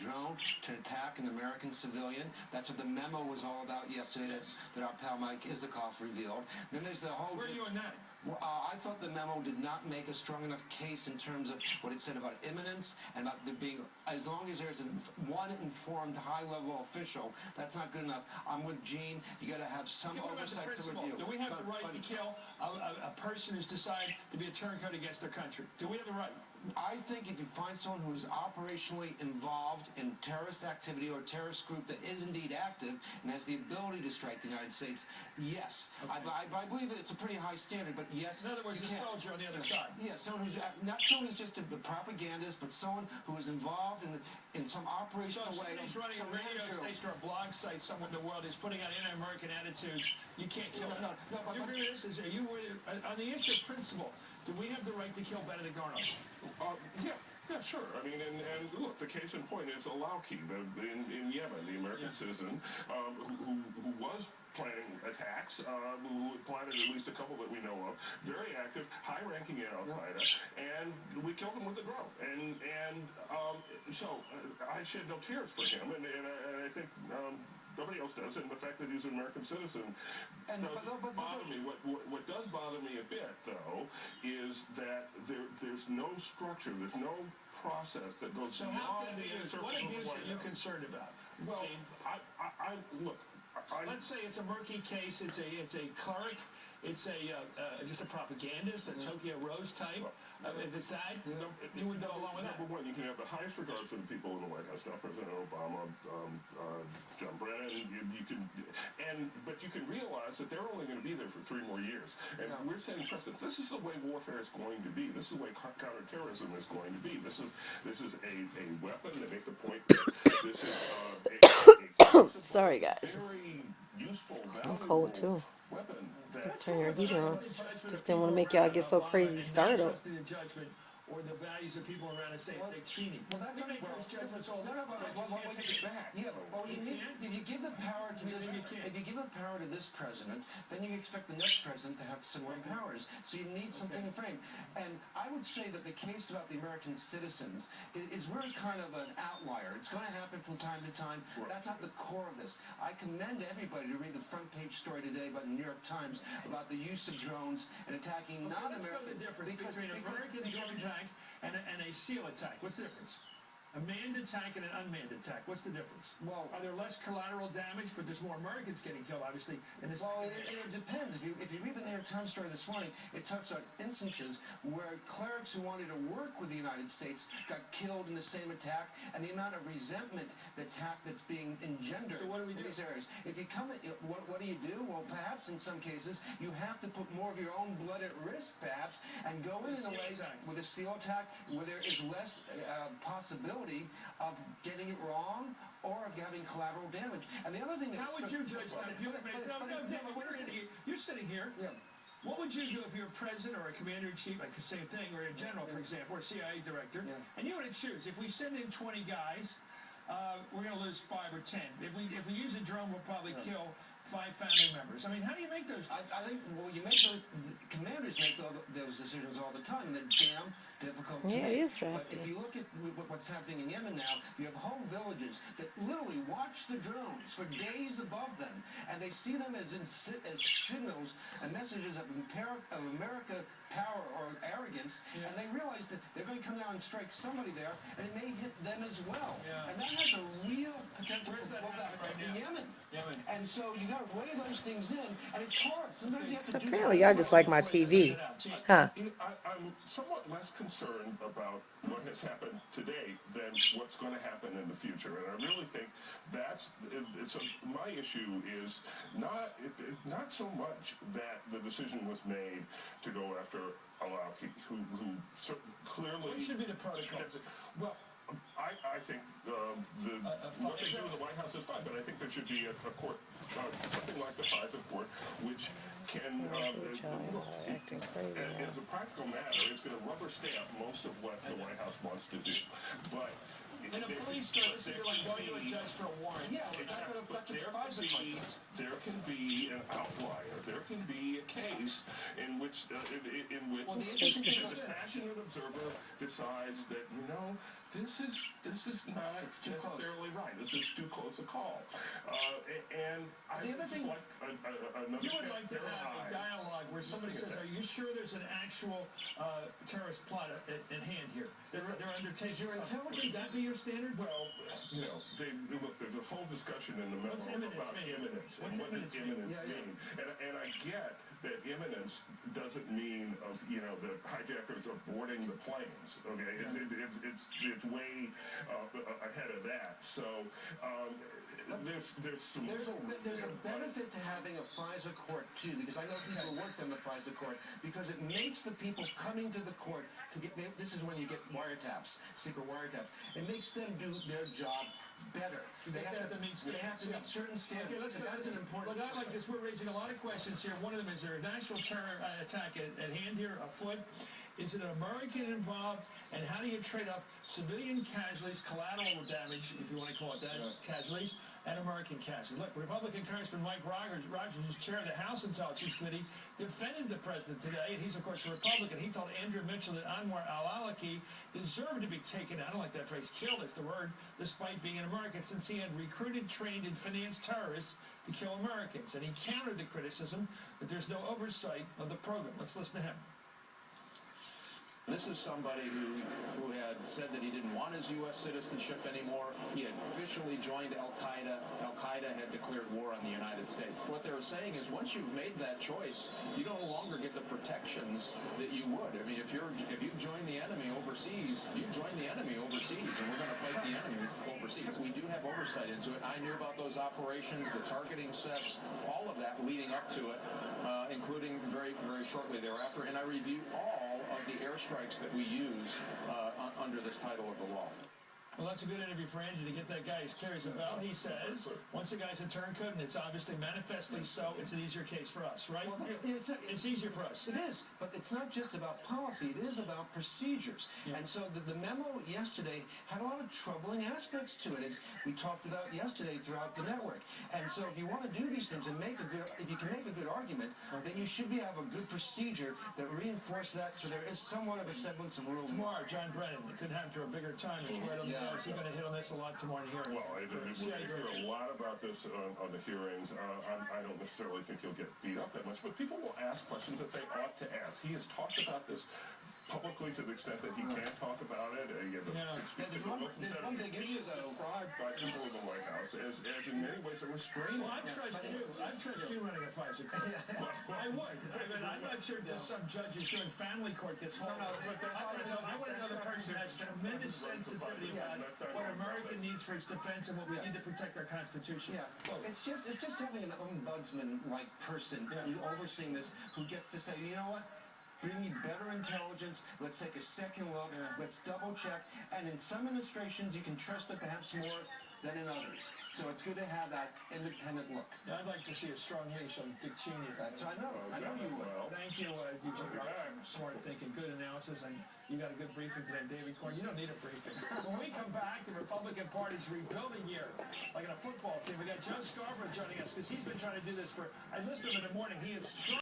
drone to attack an American civilian. That's what the memo was all about yesterday that our pal Mike Isikoff revealed. Then there's the whole... Where are you on that? I thought the memo did not make a strong enough case in terms of what it said about imminence and about there being, as long as there's one informed high-level official, that's not good enough. I'm with Gene. You got to have some oversight to review. Do we have the right to kill a person who's decided to be a turncoat against their country? Do we have the right? I think if you find someone who's operationally involved in terrorist activity or a terrorist group that is indeed active and has the ability to strike the United States, yes. Okay. I believe that it's a pretty high standard, but yes. In other words, a soldier on the other side. Yes, someone who's not someone who's just a propagandist, but someone who is involved in some operational way. He's running a radio station or a blog site somewhere in the world. He's putting out anti-American attitudes. You can't kill him. No, you agree with this? Are you on the issue of principle? Do we have the right to kill Benedict Arnold? Yeah, sure. I mean, and look, the case in point is Al-Awlaki in Yemen, the American citizen who was planning attacks, who planted at least a couple that we know of, very active, high-ranking in Al-Qaeda, and we killed him with a drone. So I shed no tears for him, and I think nobody else does, and the fact that he's an American citizen doesn't bother me. What does bother me a bit, though, is that there's no structure, there's no process that goes beyond the inner circle. What abuse are you concerned about? Well, look. Let's say it's a murky case. It's a cleric. It's just a propagandist, a Tokyo Rose type. If it's that, you would go along with that. Number one, you can have the highest regard for the people in the White House, not President Obama, John Brennan. But you can realize that they're only going to be there for 3 more years. And we're setting precedent. This is the way warfare is going to be. This is the way counterterrorism is going to be. This is a weapon. They make the point that this is a sorry, guys. very useful, I'm cold too. Weapon. Turn your heater on. Just didn't want to make y'all get so crazy started. Or the values of people around and say they're cheating. Well, that's make those judgments all the time. If you give the power to this, if you give the power to this president, then you expect the next president to have similar powers. So you need something to frame. And I would say that the case about the American citizens is really kind of an outlier. It's going to happen from time to time. That's not the core of this. I commend everybody to read the front page story today by the New York Times about the use of drones and attacking non-American. What's the difference between an American drone attack and a SEAL attack? What's the difference? A manned attack and an unmanned attack. What's the difference? Well, are there less collateral damage, but there's more Americans getting killed, obviously. Well, it depends. If you read the New York Times story this morning, it talks about instances where clerics who wanted to work with the United States got killed in the same attack, and the amount of resentment that's being engendered in these areas. If you come, what do you do? Well, perhaps in some cases you have to put more of your own blood at risk, perhaps, and go in a way with a SEAL attack where there is less possibility of getting it wrong or of having collateral damage. And the other thing how would you judge that? If you you're sitting here. Yeah. What would you do if you're a president or a commander-in-chief, like the same thing, or a general, for example, or a CIA director, and you want to choose? If we send in 20 guys, we're going to lose 5 or 10. If we use a drone, we'll probably kill 5 family members. I mean, how do you make those? I think, well, you make those, commanders make those decisions all the time. They're damn difficult to make. It is drafty. But if you look at what's happening in Yemen now, you have whole villages that literally watch the drones for days above them, and they see them as signals and messages of America power or arrogance, and they realize that they're going to come down and strike somebody there, and it may hit them as well. And that has a real potential to blow back in Yemen. And so you got to weigh those things in, and it's hard. Sometimes you have to apparently y'all just like my TV. Huh? I'm somewhat less concerned about what has happened today than what's going to happen in the future. And I really think my issue is not so much that the decision was made to go after Al-Awlaki, who clearly... What should be the protocol? Well, I think what they do in the White House is fine, but I think there should be a court, something like the FISA court, which can, as a practical matter, it's going to rubber stamp most of what the White House wants to do. But in a police service, you're like going to a judge for a warrant. Yeah, there can be an outlier. There can be a case in which a dispassionate observer decides that, This is not necessarily right. This is too close a call. And I The other thing, like another. You would like to have a dialogue where somebody says, "Are you sure there's an actual terrorist plot at hand here? They're undertaking your something." intelligence. Would that be your standard? Well, you know, look, there's a whole discussion in the memo about imminence and what does imminence mean. And I get that imminence doesn't mean the hijackers are boarding the planes. Okay, it's way ahead of that. So there's some there's a benefit to having a FISA court too, because I know people worked on the FISA court, because it makes the people coming to the court to get. This is when you get wiretaps, secret wiretaps. It makes them do their job better. They have to meet certain standards. Okay, let's go. That's an important. Look, I like this. We're raising a lot of questions here. One of them is there an actual terror attack at hand here, afoot? Is it an American involved? And how do you trade off civilian casualties, collateral damage, if you want to call it that, casualties, and American casualties? Look, Republican Congressman Mike Rogers, who's chair of the House Intelligence Committee, defended the president today, and he's, of course, a Republican. He told Andrew Mitchell that Anwar al-Awlaki deserved to be taken out. I don't like that phrase, killed is the word, despite being an American, since he had recruited, trained, and financed terrorists to kill Americans. And he countered the criticism that there's no oversight of the program. Let's listen to him. This is somebody who had said that he didn't want his U.S. citizenship anymore. He had officially joined Al-Qaeda. Al-Qaeda had declared war on the United States. What they were saying is once you've made that choice, you no longer get the protections that you would. I mean, if you join the enemy overseas, you join the enemy overseas, and we're going to fight the enemy overseas. We do have oversight into it. I knew about those operations, the targeting sets, all of that leading up to it, including very, very shortly thereafter, and I reviewed all of the airstrikes that we use under this title of the law. Well, that's a good interview for Andrew to get that guy. He carries a belt. He says, once the guy's a turncoat, and it's obviously manifestly so, it's an easier case for us, right? Well, it's easier for us. It is, but it's not just about policy. It is about procedures. Yeah. And so the memo yesterday had a lot of troubling aspects to it, as we talked about yesterday throughout the network. And so if you want to do these things and if you can make a good argument, then you should have a good procedure that reinforces that, so there is somewhat of a semblance of rule. Tomorrow, John Brennan, it couldn't happen for a bigger time. Is he going to hit on this a lot tomorrow in the hearings? Well, we hear a lot about this on the hearings. I don't necessarily think he'll get beat up that much, but people will ask questions that they ought to ask. He has talked about this publicly to the extent that he can't talk about it. There's one big issue, though. Described by people in the White House as in many ways a restraining. Well, I trust you running a FISA court. I would. I mean, I'm not sure just some judge is doing family court gets hauled. I want to know the person has tremendous sensitivity about what America needs for its defense and what we need to protect our Constitution. Yeah. Well, it's just having an ombudsman-like person who's overseeing this, who gets to say, you know what? Bring me better intelligence. Let's take a second look. Let's double check. And in some administrations, you can trust it perhaps more than in others. So it's good to have that independent look. I'd like to see a strong leash on Dick Cheney. I know you would. Thank you, smart thinking, good analysis, and you got a good briefing today, David Corn. You don't need a briefing. When we come back, the Republican Party's rebuilding year, like in a football team. We got Joe Scarborough joining us because he's been trying to do this I listened to him in the morning. He is strong.